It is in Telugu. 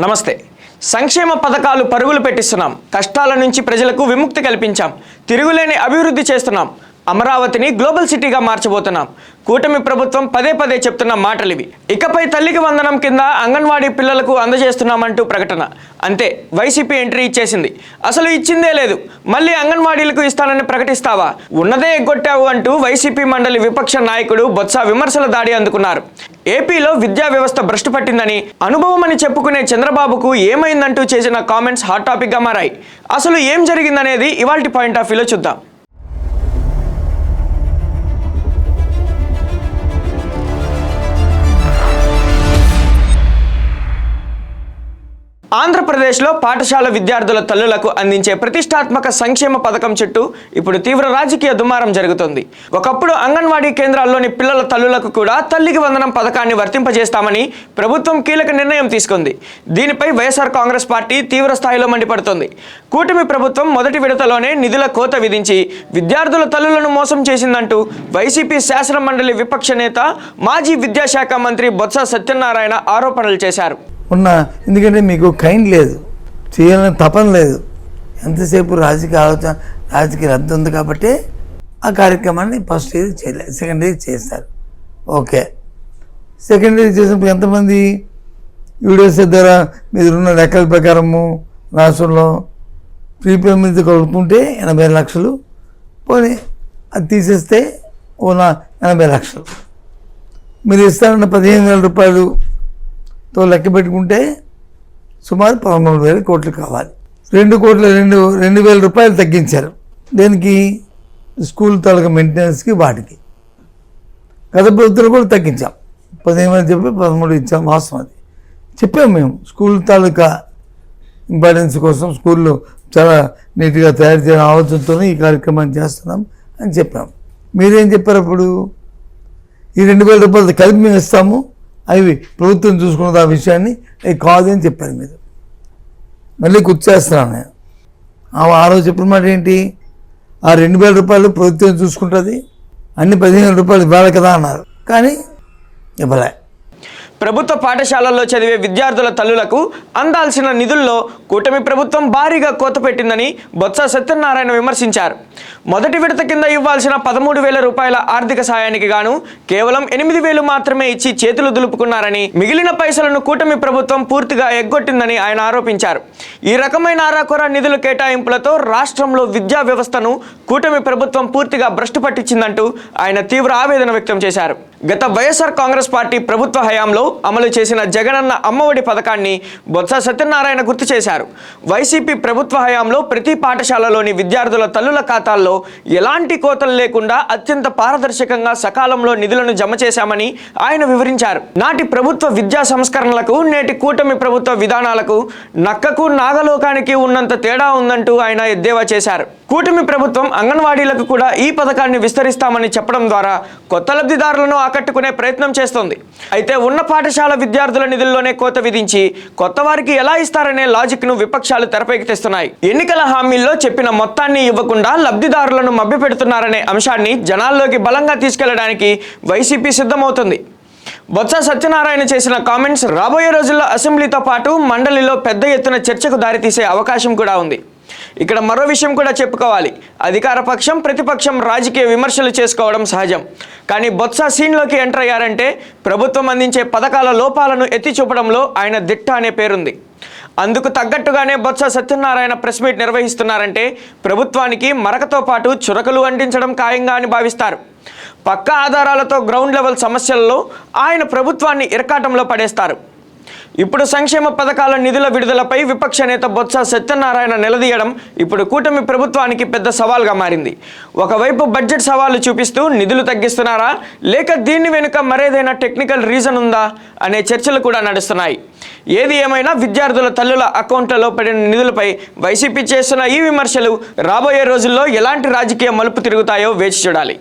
నమస్తే. సంక్షేమ పథకాలు పరుగులు పెట్టిస్తున్నాం, కష్టాల నుంచి ప్రజలకు విముక్తి కల్పించాం, తిరుగులేని అభివృద్ధి చేస్తున్నాం, అమరావతిని గ్లోబల్ సిటీగా మార్చబోతున్నాం. కూటమి ప్రభుత్వం పదే పదే చెప్తున్న మాటలివి. ఇకపై తల్లికి వందనం కింద అంగన్వాడీ పిల్లలకు అందజేస్తున్నామంటూ ప్రకటన. అంతే, వైసీపీ ఎంట్రీ ఇచ్చేసింది. అసలు ఇచ్చిందే లేదు, మళ్ళీ అంగన్వాడీలకు ఇస్తానని ప్రకటిస్తావా, ఉన్నదే ఎగ్గొట్టావు అంటూ వైసీపీ మండలి విపక్ష నాయకుడు బొత్స విమర్శల దాడి అందుకున్నారు. ఏపీలో విద్యా వ్యవస్థ భ్రష్టు పట్టిందని అనుభవమని చెప్పుకునే చంద్రబాబుకు ఏమైందంటూ చేసిన కామెంట్స్ హాట్ టాపిక్గా మారాయి. అసలు ఏం జరిగిందనేది ఇవాల్టి పాయింట్ ఆఫ్ వ్యూలో చూద్దాం. ఆంధ్రప్రదేశ్లో పాఠశాల విద్యార్థుల తల్లులకు అందించే ప్రతిష్టాత్మక సంక్షేమ పథకం చుట్టూ ఇప్పుడు తీవ్ర రాజకీయ దుమారం జరుగుతోంది. ఒకప్పుడు అంగన్వాడీ కేంద్రాల్లోని పిల్లల తల్లులకు కూడా తల్లికి వందనం పథకాన్ని వర్తింపజేస్తామని ప్రభుత్వం కీలక నిర్ణయం తీసుకుంది. దీనిపై వైఎస్ఆర్ కాంగ్రెస్ పార్టీ తీవ్ర స్థాయిలో మండిపడుతోంది. కూటమి ప్రభుత్వం మొదటి విడతలోనే నిధుల కోత విధించి విద్యార్థుల తల్లులను మోసం చేసిందంటూ వైసీపీ శాసన మండలి విపక్ష నేత మాజీ విద్యాశాఖ మంత్రి బొత్స సత్యనారాయణ ఆరోపణలు చేశారు. ఎందుకంటే మీకు కైండ్ లేదు, చేయాలని తపన లేదు, ఎంతసేపు రాజకీయ ఆలోచన, రాజకీయ రద్దు ఉంది కాబట్టి ఆ కార్యక్రమాన్ని ఫస్ట్ ఇయర్ చేయలేదు, సెకండ్ ఇయర్ చేస్తారు. ఓకే, సెకండ్ ఇయర్ చేసినప్పుడు ఎంతమంది వీడియోస్ ద్వారా మీరు ఉన్న లెక్కల ప్రకారము రాష్ట్రంలో ప్రీ ప్రైమరీ కలుపుకుంటే 80 లక్షలు, పోనీ అది తీసేస్తే 80 లక్షలు, మీరు ఇస్తారన్న 15,000 రూపాయలుతో లెక్క పెట్టుకుంటే సుమారు 13,000 కోట్లు కావాలి. 2,02,000 రూపాయలు తగ్గించారు. దేనికి? స్కూల్ తాలూకా మెయింటెనెన్స్కి, వాటికి. గత ప్రభుత్వం కూడా తగ్గించాం, 15,000 చెప్పి 13 ఇచ్చాం. వాస్తవం అది చెప్పాము మేము. స్కూల్ తాలూకా ఇంపార్టెన్స్ కోసం స్కూల్లో చాలా నీట్గా తయారు చేయడం ఆలోచనతోనే ఈ కార్యక్రమాన్ని చేస్తున్నాం అని చెప్పాము. మీరేం చెప్పారు అప్పుడు? ఈ 2,000 రూపాయలు కలిపి మేము ఇస్తాము, అవి ప్రభుత్వం చూసుకున్నది, ఆ విషయాన్ని అవి కాదు అని చెప్పారు. మీరు మళ్ళీ గుర్తుచేస్తున్నాను నేను. ఆ రోజు చెప్పిన మాట ఏంటి? ఆ 2,000 రూపాయలు ప్రభుత్వం చూసుకుంటుంది, అన్ని 15,000 రూపాయలు ఇవ్వాలి కదా అన్నారు, కానీ ఇవ్వలే. ప్రభుత్వ పాఠశాలల్లో చదివే విద్యార్థుల తల్లులకు అందాల్సిన నిధుల్లో కూటమి ప్రభుత్వం భారీగా కోత పెట్టిందని బొత్స సత్యనారాయణ విమర్శించారు. మొదటి విడత కింద ఇవ్వాల్సిన 13,000 రూపాయల ఆర్థిక సాయానికి గాను కేవలం 8,000 మాత్రమే ఇచ్చి చేతులు దులుపుకున్నారని, మిగిలిన పైసలను కూటమి ప్రభుత్వం పూర్తిగా ఎగ్గొట్టిందని ఆయన ఆరోపించారు. ఈ రకమైన అరాకొర నిధుల కేటాయింపులతో రాష్ట్రంలో విద్యా వ్యవస్థను కూటమి ప్రభుత్వం పూర్తిగా భ్రష్టు పట్టించిందంటూ ఆయన తీవ్ర ఆవేదన వ్యక్తం చేశారు. గత వైఎస్ఆర్ కాంగ్రెస్ పార్టీ ప్రభుత్వ హయాంలో అమలు చేసిన జగనన్న అమ్మఒడి పథకాన్ని బొత్స సత్యనారాయణ గుర్తు చేశారు. వైసీపీ ప్రభుత్వ హయాంలో ప్రతి పాఠశాలలోని విద్యార్థుల తల్లుల ఖాతాల్లో ఎలాంటి కోతలు లేకుండా అత్యంత పారదర్శకంగా సకాలంలో నిధులను జమ చేశామని ఆయన వివరించారు. నాటి ప్రభుత్వ విద్యా సంస్కరణలకు నేటి కూటమి ప్రభుత్వ విధానాలకు నక్కకు నాగలోకానికి ఉన్నంత తేడా ఉందంటూ ఆయన ఎద్దేవా చేశారు. కూటమి ప్రభుత్వం అంగన్వాడీలకు కూడా ఈ పథకాన్ని విస్తరిస్తామని చెప్పడం ద్వారా కొత్త లబ్ధిదారులను ఆకట్టుకునే ప్రయత్నం చేస్తోంది. అయితే ఉన్న పాఠశాల విద్యార్థుల నిధుల్లోనే కోత విధించి కొత్త వారికి ఎలా ఇస్తారనే లాజిక్ను విపక్షాలు తెరపైకి తెస్తున్నాయి. ఎన్నికల హామీల్లో చెప్పిన మొత్తాన్ని ఇవ్వకుండా లబ్ధిదారులను మభ్యపెడుతున్నారనే అంశాన్ని జనాల్లోకి బలంగా తీసుకెళ్లడానికి వైసీపీ సిద్ధమవుతుంది. బొత్స సత్యనారాయణ చేసిన కామెంట్స్ రాబోయే రోజుల్లో అసెంబ్లీతో పాటు మండలిలో పెద్ద ఎత్తున చర్చకు దారితీసే అవకాశం కూడా ఉంది. ఇక్కడ మరో విషయం కూడా చెప్పుకోవాలి. అధికార పక్షం, ప్రతిపక్షం రాజకీయ విమర్శలు చేసుకోవడం సహజం. కానీ బొత్స సీన్లోకి ఎంటర్ అయ్యారంటే ప్రభుత్వం అందించే పథకాల లోపాలను ఎత్తి చూపడంలో ఆయన దిట్ట అనే పేరుంది. అందుకు తగ్గట్టుగానే బొత్స సత్యనారాయణ ప్రెస్ మీట్ నిర్వహిస్తున్నారంటే ప్రభుత్వానికి మరకతో పాటు చురకలు అంటించడం ఖాయంగా అని భావిస్తారు. పక్కా ఆధారాలతో గ్రౌండ్ లెవెల్ సమస్యల్లో ఆయన ప్రభుత్వాన్ని ఇరకాటంలో పడేస్తారు. ఇప్పుడు సంక్షేమ పథకాల నిధుల విడుదలపై విపక్ష నేత బొత్స సత్యనారాయణ నిలదీయడం ఇప్పుడు కూటమి ప్రభుత్వానికి పెద్ద సవాల్గా మారింది. ఒకవైపు బడ్జెట్ సవాలు చూపిస్తూ నిధులు తగ్గిస్తున్నారా, లేక దీని వెనుక మరేదైనా టెక్నికల్ రీజన్ ఉందా అనే చర్చలు కూడా నడుస్తున్నాయి. ఏది ఏమైనా విద్యార్థుల తల్లుల అకౌంట్లలో పడిన నిధులపై వైసీపీ చేస్తున్న ఈ విమర్శలు రాబోయే రోజుల్లో ఎలాంటి రాజకీయ మలుపు తిరుగుతాయో వేచి చూడాలి.